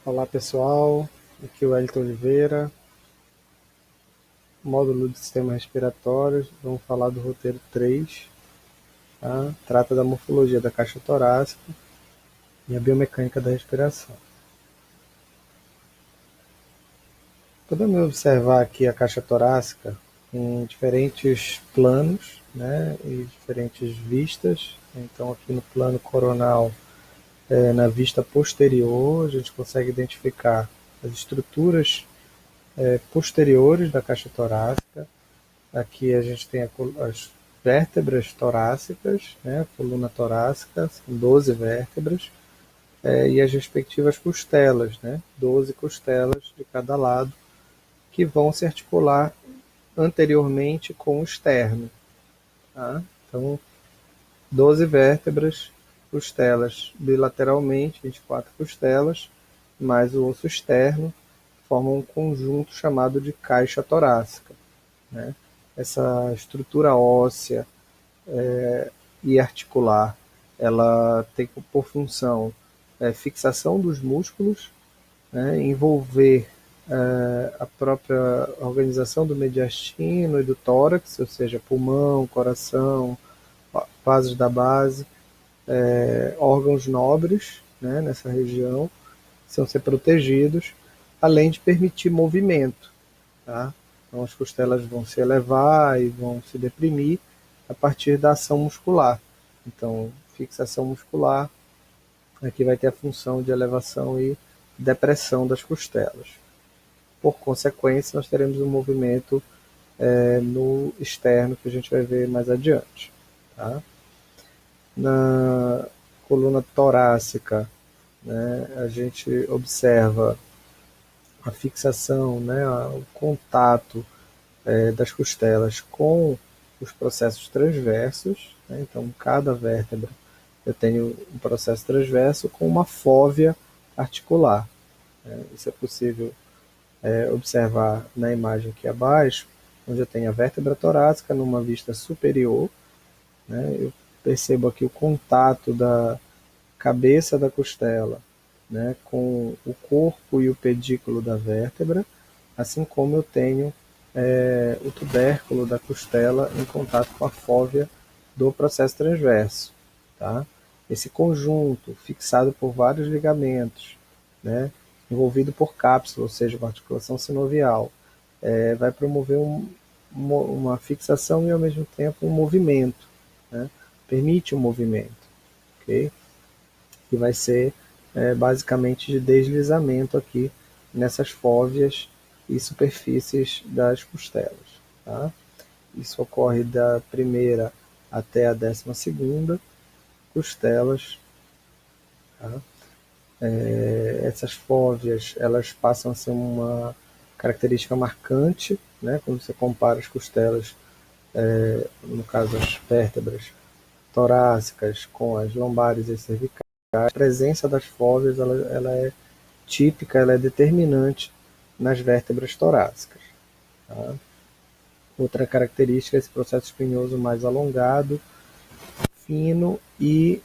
Olá pessoal, aqui é o Wellington Oliveira, módulo de sistemas respiratórios. Vamos falar do roteiro 3, tá? Trata da morfologia da caixa torácica e a biomecânica da respiração. Podemos observar aqui a caixa torácica em diferentes planos, né, e diferentes vistas. Então aqui no plano coronal, na vista posterior, a gente consegue identificar as estruturas posteriores da caixa torácica. Aqui a gente tem as vértebras torácicas, né, a coluna torácica, são 12 vértebras, e as respectivas costelas, né, 12 costelas de cada lado, que vão se articular anteriormente com o externo. Tá? Então, 12 vértebras, costelas bilateralmente, 24 costelas, mais o osso externo, formam um conjunto chamado de caixa torácica. Né? Essa estrutura óssea e articular, ela tem por função fixação dos músculos, né? Envolver a própria organização do mediastino e do tórax, ou seja, pulmão, coração, vasos da base, órgãos nobres, né, nessa região, precisam ser protegidos, além de permitir movimento. Tá? Então as costelas vão se elevar e vão se deprimir a partir da ação muscular. Então, fixação muscular, aqui vai ter a função de elevação e depressão das costelas. Por consequência, nós teremos um movimento no externo, que a gente vai ver mais adiante. Tá? Na coluna torácica, né, a gente observa a fixação, né, o contato das costelas com os processos transversos. Né? Então, cada vértebra eu tenho um processo transverso com uma fóvea articular. Isso é possível observar na imagem aqui abaixo, onde eu tenho a vértebra torácica numa vista superior. Né? Eu percebo aqui o contato da cabeça da costela, né, com o corpo e o pedículo da vértebra, assim como eu tenho o tubérculo da costela em contato com a fóvea do processo transverso. Tá? Esse conjunto, fixado por vários ligamentos, né, envolvido por cápsula, ou seja, uma articulação sinovial, vai promover uma fixação e, ao mesmo tempo, um movimento. Né? Permite um movimento. Okay? Que vai ser basicamente de deslizamento aqui nessas fóveas e superfícies das costelas. Tá? Isso ocorre da primeira até a 12ª costelas. Tá? Essas fóveas, elas passam a ser uma característica marcante, né? Quando você compara as costelas, no caso as vértebras torácicas com as lombares e cervicais. A presença das fóveas ela é típica, ela é determinante nas vértebras torácicas. Tá? Outra característica é esse processo espinhoso mais alongado, fino e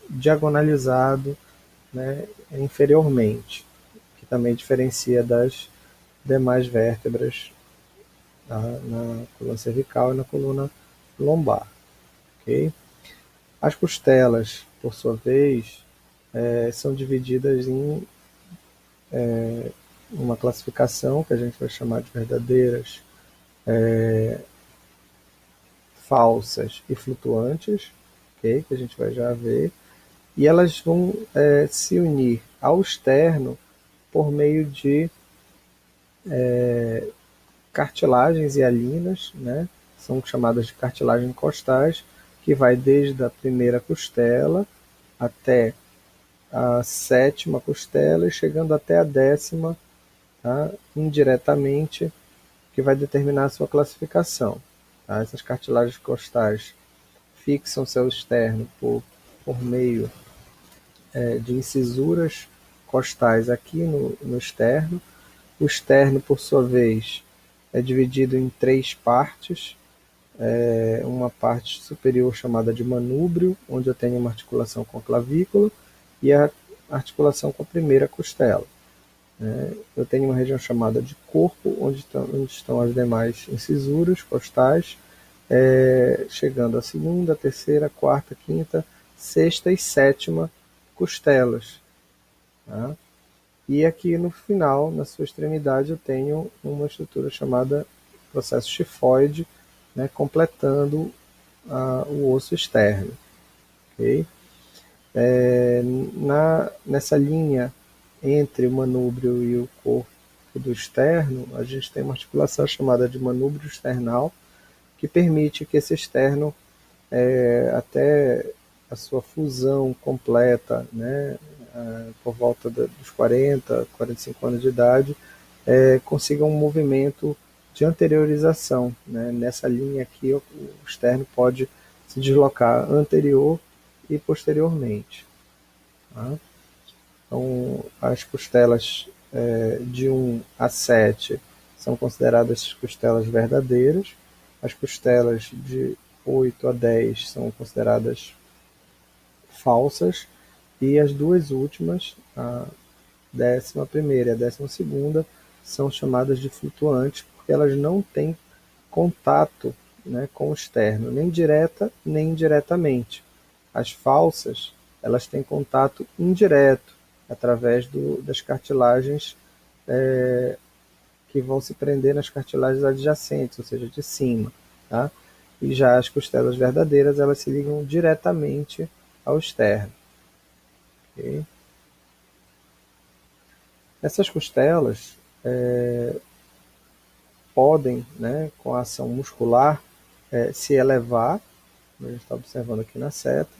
diagonalizado, né, inferiormente, que também diferencia das demais vértebras, tá? Na coluna cervical e na coluna lombar. Okay? As costelas, por sua vez, são divididas em uma classificação que a gente vai chamar de verdadeiras, falsas e flutuantes, okay? Que a gente vai já ver, e elas vão se unir ao externo por meio de cartilagens hialinas, né? São chamadas de cartilagens costais, que vai desde a primeira costela até a 7ª costela e chegando até a 10ª, tá? Indiretamente, que vai determinar a sua classificação. Tá? Essas cartilagens costais fixam seu externo por meio de incisuras costais aqui no externo. O externo, por sua vez, é dividido em 3 partes. Uma parte superior chamada de manúbrio, onde eu tenho uma articulação com a clavícula, e a articulação com a primeira costela. Eu tenho uma região chamada de corpo, onde estão as demais incisuras costais, chegando à segunda, terceira, quarta, quinta, sexta e sétima costelas. Tá? E aqui no final, na sua extremidade, eu tenho uma estrutura chamada processo chifoide, né, completando o osso externo. Okay? Nessa linha entre o manúbrio e o corpo do externo, a gente tem uma articulação chamada de manúbrio external, que permite que esse externo, até a sua fusão completa, né, por volta dos 40, 45 anos de idade, consiga um movimento de anteriorização. Né? Nessa linha aqui, o externo pode se deslocar anterior e posteriormente. Tá? Então, as costelas de 1 a 7 são consideradas costelas verdadeiras, as costelas de 8 a 10 são consideradas falsas, e as duas últimas, a 11ª e a 12ª, são chamadas de flutuantes, porque elas não têm contato, né, com o externo, nem direta nem indiretamente. As falsas, elas têm contato indireto, através das cartilagens que vão se prender nas cartilagens adjacentes, ou seja, de cima. Tá? E já as costelas verdadeiras, elas se ligam diretamente ao externo. Okay? Essas costelas podem, né, com a ação muscular, se elevar, como a gente está observando aqui na seta,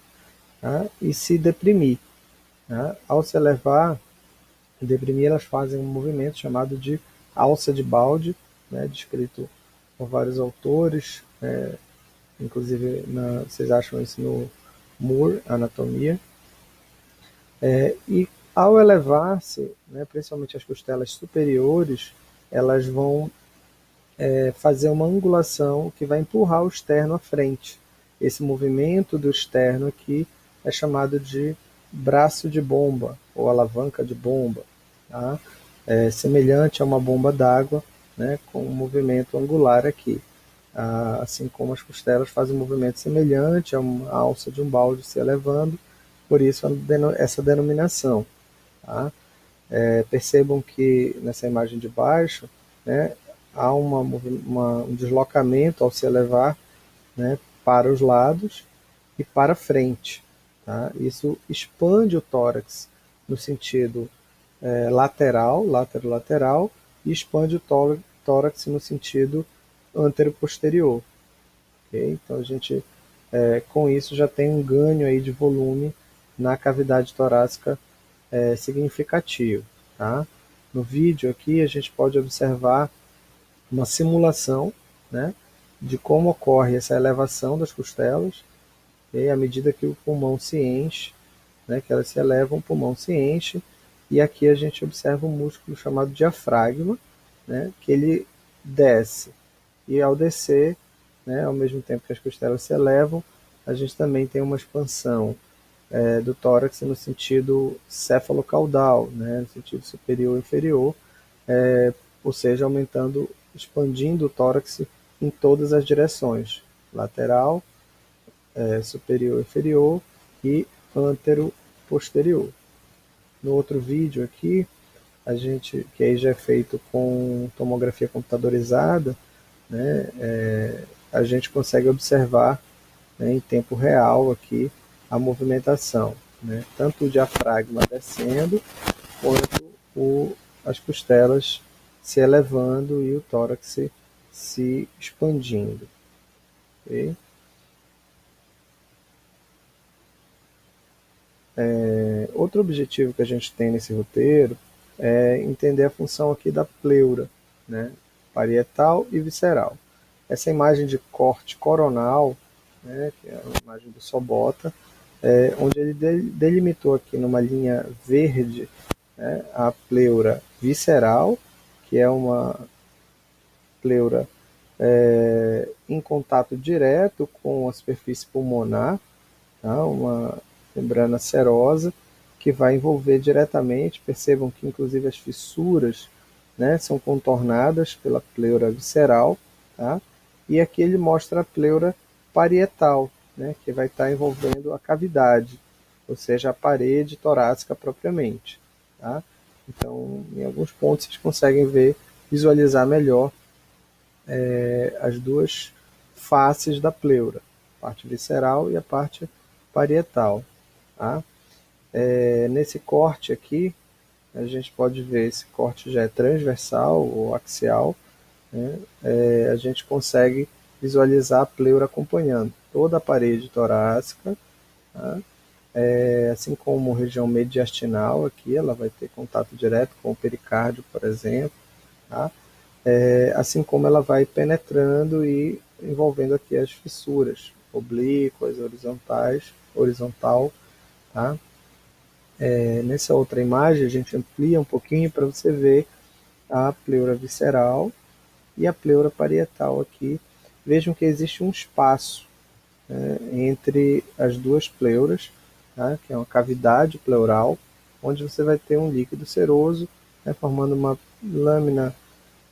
tá? E se deprimir. Tá? Ao se elevar e deprimir, elas fazem um movimento chamado de alça de balde, né, descrito por vários autores, inclusive vocês acham isso no Moore, Anatomia. E ao elevar-se, né, principalmente as costelas superiores, elas vão fazer uma angulação que vai empurrar o externo à frente. Esse movimento do externo aqui é chamado de braço de bomba, ou alavanca de bomba. Tá? Semelhante a uma bomba d'água, né, com um movimento angular aqui. Assim como as costelas fazem um movimento semelhante a uma alça de um balde se elevando, por isso essa denominação. Tá? Percebam que nessa imagem de baixo, né, há um deslocamento ao se elevar, né, para os lados e para frente. Tá? Isso expande o tórax no sentido lateral, e expande o tórax no sentido antero-posterior. Okay? Então a gente, com isso, já tem um ganho aí de volume na cavidade torácica significativo. Tá? No vídeo aqui a gente pode observar uma simulação, né, de como ocorre essa elevação das costelas, e à medida que o pulmão se enche, né, que elas se elevam, o pulmão se enche, e aqui a gente observa um músculo chamado diafragma, né, que ele desce, e ao descer, né, ao mesmo tempo que as costelas se elevam, a gente também tem uma expansão do tórax no sentido cefalocaudal, né, no sentido superior e inferior, ou seja, expandindo o tórax em todas as direções, lateral, superior e inferior e antero-posterior. No outro vídeo aqui, que aí já é feito com tomografia computadorizada, né, a gente consegue observar, né, em tempo real aqui a movimentação, né, tanto o diafragma descendo, quanto as costelas se elevando e o tórax se expandindo. Okay? Outro objetivo que a gente tem nesse roteiro é entender a função aqui da pleura, né, parietal e visceral. Essa imagem de corte coronal, né, que é a imagem do Sobota, onde ele delimitou aqui numa linha verde, né, a pleura visceral, que é uma pleura em contato direto com a superfície pulmonar, tá, uma membrana serosa, que vai envolver diretamente. Percebam que inclusive as fissuras, né, são contornadas pela pleura visceral, tá? E aqui ele mostra a pleura parietal, né, que vai estar envolvendo a cavidade, ou seja, a parede torácica propriamente, tá? Então, em alguns pontos vocês conseguem visualizar melhor as duas faces da pleura, a parte visceral e a parte parietal, tá? Nesse corte aqui, a gente pode ver, esse corte já é transversal ou axial, né? A gente consegue visualizar a pleura acompanhando toda a parede torácica, tá? Assim como a região mediastinal aqui, ela vai ter contato direto com o pericárdio, por exemplo, tá? Assim como ela vai penetrando e envolvendo aqui as fissuras oblíquas, horizontais, horizontal, tá? Nessa outra imagem a gente amplia um pouquinho para você ver a pleura visceral e a pleura parietal aqui. Vejam que existe um espaço, né, entre as duas pleuras, tá, que é uma cavidade pleural, onde você vai ter um líquido seroso, né, formando uma lâmina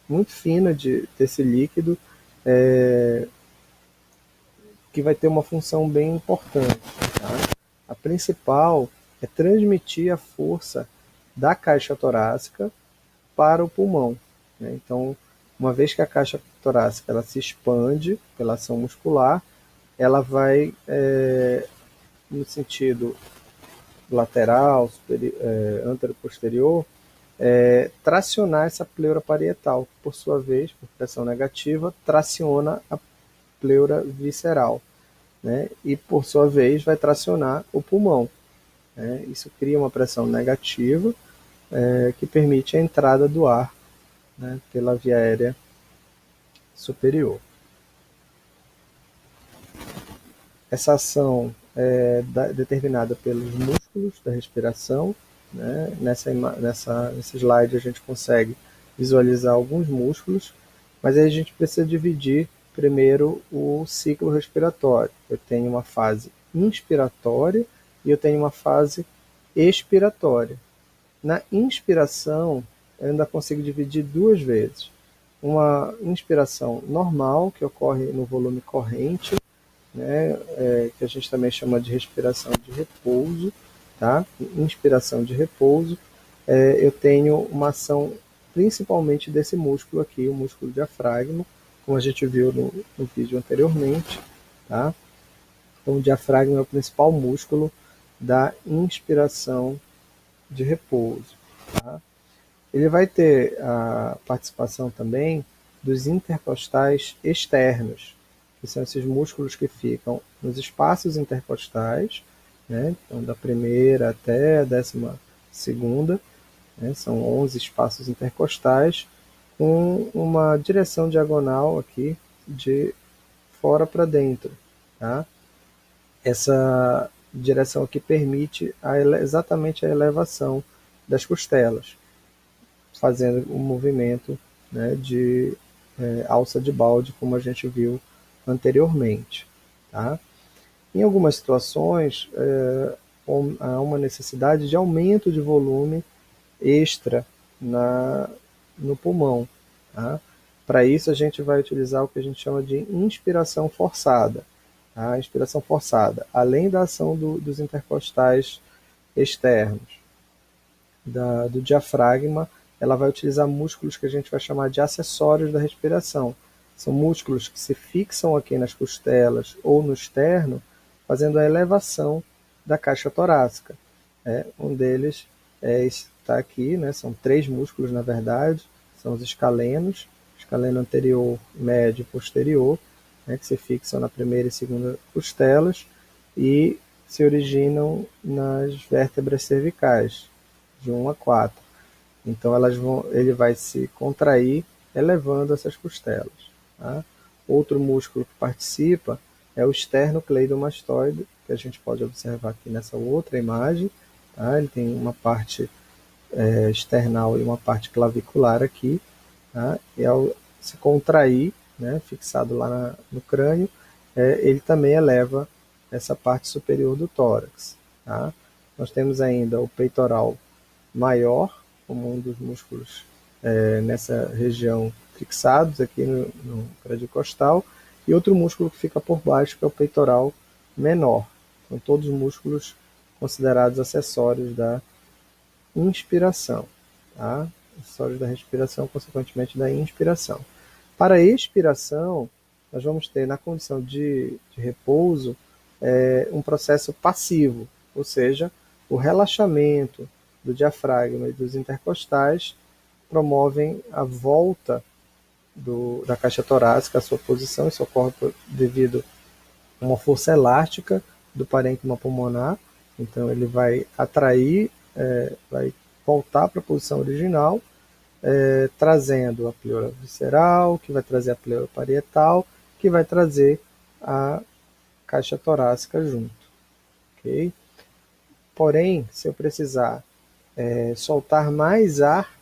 muito fina desse líquido, que vai ter uma função bem importante. Tá? A principal é transmitir a força da caixa torácica para o pulmão, né? Então, uma vez que a caixa torácica ela se expande pela ação muscular, ela vai, no sentido lateral, antero-posterior, tracionar essa pleura parietal, que por sua vez, por pressão negativa, traciona a pleura visceral, né? E por sua vez vai tracionar o pulmão, né? Isso cria uma pressão negativa, que permite a entrada do ar, né, pela via aérea superior. Essa ação é determinada pelos músculos da respiração, né? Nesse slide a gente consegue visualizar alguns músculos, mas aí a gente precisa dividir primeiro o ciclo respiratório. Eu tenho uma fase inspiratória e eu tenho uma fase expiratória. Na inspiração, eu ainda consigo dividir duas vezes. Uma inspiração normal, que ocorre no volume corrente, né, que a gente também chama de respiração de repouso, tá? Inspiração de repouso, eu tenho uma ação principalmente desse músculo aqui, o músculo diafragma, como a gente viu no vídeo anteriormente, tá? Então, o diafragma é o principal músculo da inspiração de repouso, tá? Ele vai ter a participação também dos intercostais externos, que são esses músculos que ficam nos espaços intercostais, né? Então, da primeira até a 12ª, né? São 11 espaços intercostais, com uma direção diagonal aqui de fora para dentro, tá? Essa direção aqui permite exatamente a elevação das costelas, fazendo um movimento, né, de alça de balde, como a gente viu anteriormente, tá? Em algumas situações, há uma necessidade de aumento de volume extra no pulmão, tá? Para isso, a gente vai utilizar o que a gente chama de inspiração forçada. A inspiração forçada, além da ação dos intercostais externos, do diafragma, ela vai utilizar músculos que a gente vai chamar de acessórios da respiração. São músculos que se fixam aqui nas costelas ou no externo, fazendo a elevação da caixa torácica. Um deles está aqui, né? São 3 músculos, na verdade, são os escalenos, escaleno anterior, médio e posterior, né, que se fixam na primeira e segunda costelas e se originam nas vértebras cervicais, de 1 a 4. Então ele vai se contrair elevando essas costelas, tá? Outro músculo que participa é o esternocleidomastoide, que a gente pode observar aqui nessa outra imagem, tá? Ele tem uma parte external e uma parte clavicular aqui, tá? E ao se contrair, né, fixado lá no crânio, ele também eleva essa parte superior do tórax, tá? Nós temos ainda o peitoral maior, como um dos músculos nessa região fixados aqui no prédio costal, e outro músculo que fica por baixo, que é o peitoral menor. São todos músculos considerados acessórios da inspiração, tá? Acessórios da respiração, consequentemente da inspiração. Para a expiração, nós vamos ter na condição de repouso um processo passivo, ou seja, o relaxamento do diafragma e dos intercostais promovem a volta da caixa torácica à sua posição. Isso ocorre devido a uma força elástica do parênquima pulmonar. Então ele vai atrair, vai voltar para a posição original, trazendo a pleura visceral, que vai trazer a pleura parietal, que vai trazer a caixa torácica junto. Okay? Porém, se eu precisar soltar mais ar,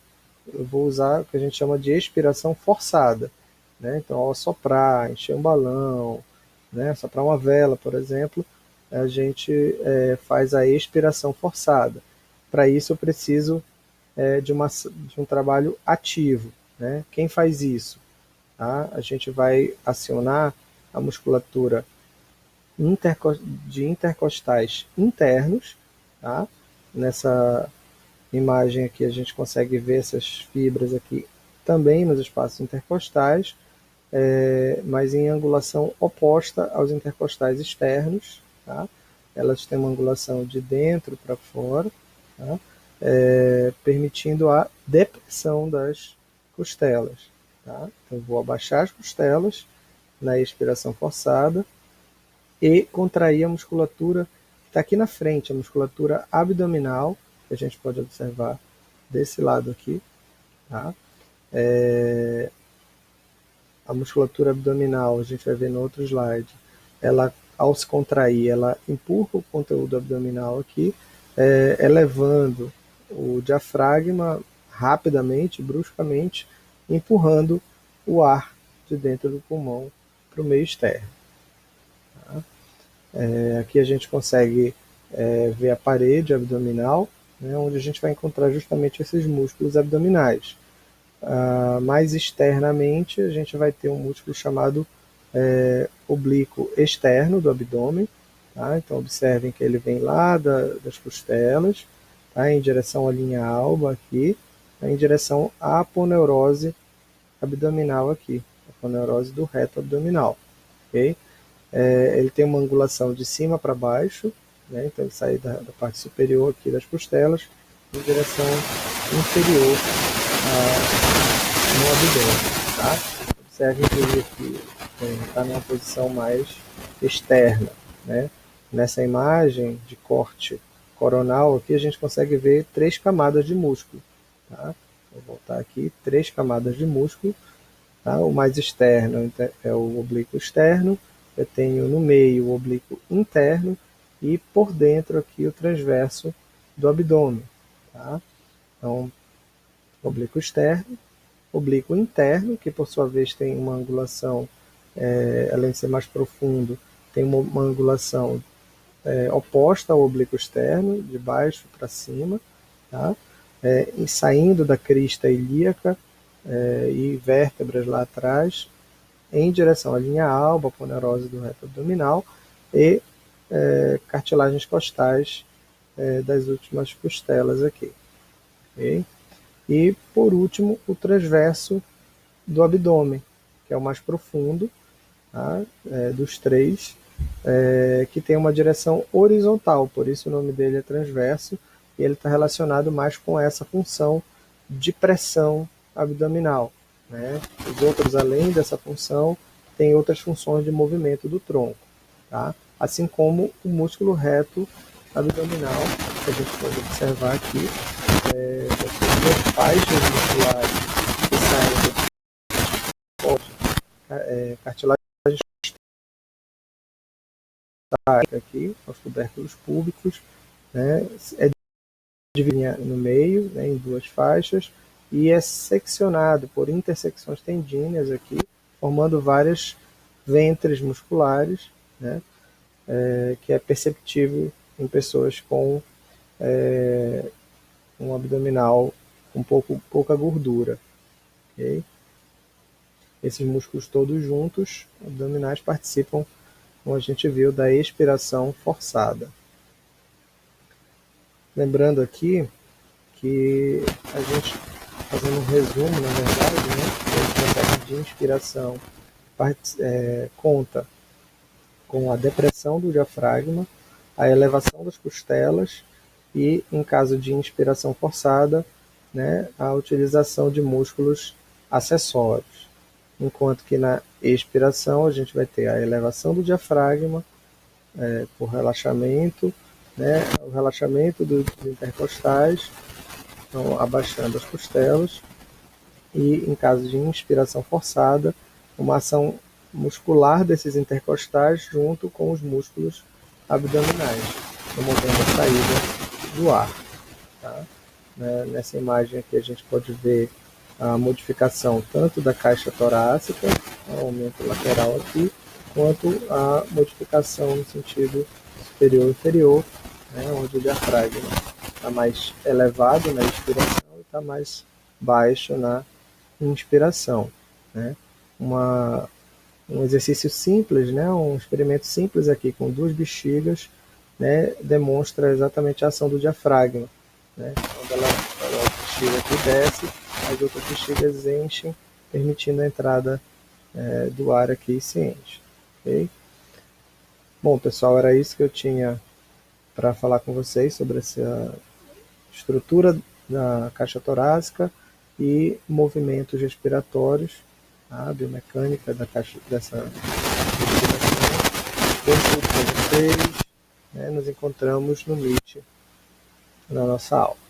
eu vou usar o que a gente chama de expiração forçada. Né? Então, ao soprar, encher um balão, né? Soprar uma vela, por exemplo, a gente faz a expiração forçada. Para isso, eu preciso de um trabalho ativo. Né? Quem faz isso? Tá? A gente vai acionar a musculatura de intercostais internos. Tá? Nessa imagem aqui a gente consegue ver essas fibras aqui também nos espaços intercostais, mas em angulação oposta aos intercostais externos. Tá? Elas têm uma angulação de dentro para fora, tá? Permitindo a depressão das costelas. Tá? Então vou abaixar as costelas na expiração forçada e contrair a musculatura que está aqui na frente, a musculatura abdominal, que a gente pode observar desse lado aqui. Tá? A musculatura abdominal, a gente vai ver no outro slide, ela, ao se contrair, ela empurra o conteúdo abdominal aqui, elevando o diafragma rapidamente, bruscamente, empurrando o ar de dentro do pulmão para o meio externo. Tá? Aqui a gente consegue ver a parede abdominal, né, onde a gente vai encontrar justamente esses músculos abdominais. Mais externamente, a gente vai ter um músculo chamado oblíquo externo do abdômen. Tá? Então, observem que ele vem lá das costelas, tá? Em direção à linha alba aqui, tá? Em direção à aponeurose abdominal aqui, a aponeurose do reto abdominal. Okay? Ele tem uma angulação de cima para baixo, né? Então ele sai da parte superior aqui das costelas em direção inferior no abdômen. Tá? Observe que ele aqui está numa posição mais externa. Né? Nessa imagem de corte coronal aqui a gente consegue ver 3 camadas de músculo. Tá? Vou voltar aqui, 3 camadas de músculo. Tá? O mais externo é o oblíquo externo, eu tenho no meio o oblíquo interno e por dentro aqui o transverso do abdômen. Tá? Então, oblíquo externo, oblíquo interno, que por sua vez tem uma angulação, além de ser mais profundo, tem uma angulação oposta ao oblíquo externo, de baixo para cima, tá? E saindo da crista ilíaca e vértebras lá atrás, em direção à linha alba, aponeurose do reto abdominal e cartilagens costais das últimas costelas aqui. Okay? E, por último, o transverso do abdômen, que é o mais profundo, tá? Dos 3, que tem uma direção horizontal, por isso o nome dele é transverso, e ele está relacionado mais com essa função de pressão abdominal. Né? Os outros, além dessa função, têm outras funções de movimento do tronco. Tá? Assim como o músculo reto abdominal, que a gente pode observar aqui, duas faixas musculares que saem da cartilagem aqui, aos tubérculos púbicos, né? É dividido no meio, né, em 2 faixas, e é seccionado por intersecções tendíneas aqui, formando várias ventres musculares, né, que é perceptível em pessoas com um abdominal com pouca gordura. Okay? Esses músculos todos juntos, abdominais, participam, como a gente viu, da expiração forçada. Lembrando aqui que a gente, fazendo um resumo, na verdade, né, o processo de inspiração conta com a depressão do diafragma, a elevação das costelas e, em caso de inspiração forçada, né, a utilização de músculos acessórios. Enquanto que na expiração a gente vai ter a elevação do diafragma por relaxamento, né, o relaxamento dos intercostais, então abaixando as costelas, e em caso de inspiração forçada, uma ação muscular desses intercostais junto com os músculos abdominais, promovendo a saída do ar. Tá? Nessa imagem aqui a gente pode ver a modificação tanto da caixa torácica, o aumento lateral aqui, quanto a modificação no sentido superior e inferior, né, onde o diafragma está mais elevado na expiração e está mais baixo na inspiração. Né? Um exercício simples, né, um experimento simples aqui com 2 bexigas, né, demonstra exatamente a ação do diafragma. Né? Quando a bexiga aqui desce, as outras bexigas enchem, permitindo a entrada do ar aqui e se enche. Okay? Bom, pessoal, era isso que eu tinha para falar com vocês sobre essa estrutura da caixa torácica e movimentos respiratórios, a biomecânica dessa respiração. Bom estudo para vocês. Nos encontramos no Meet na nossa aula.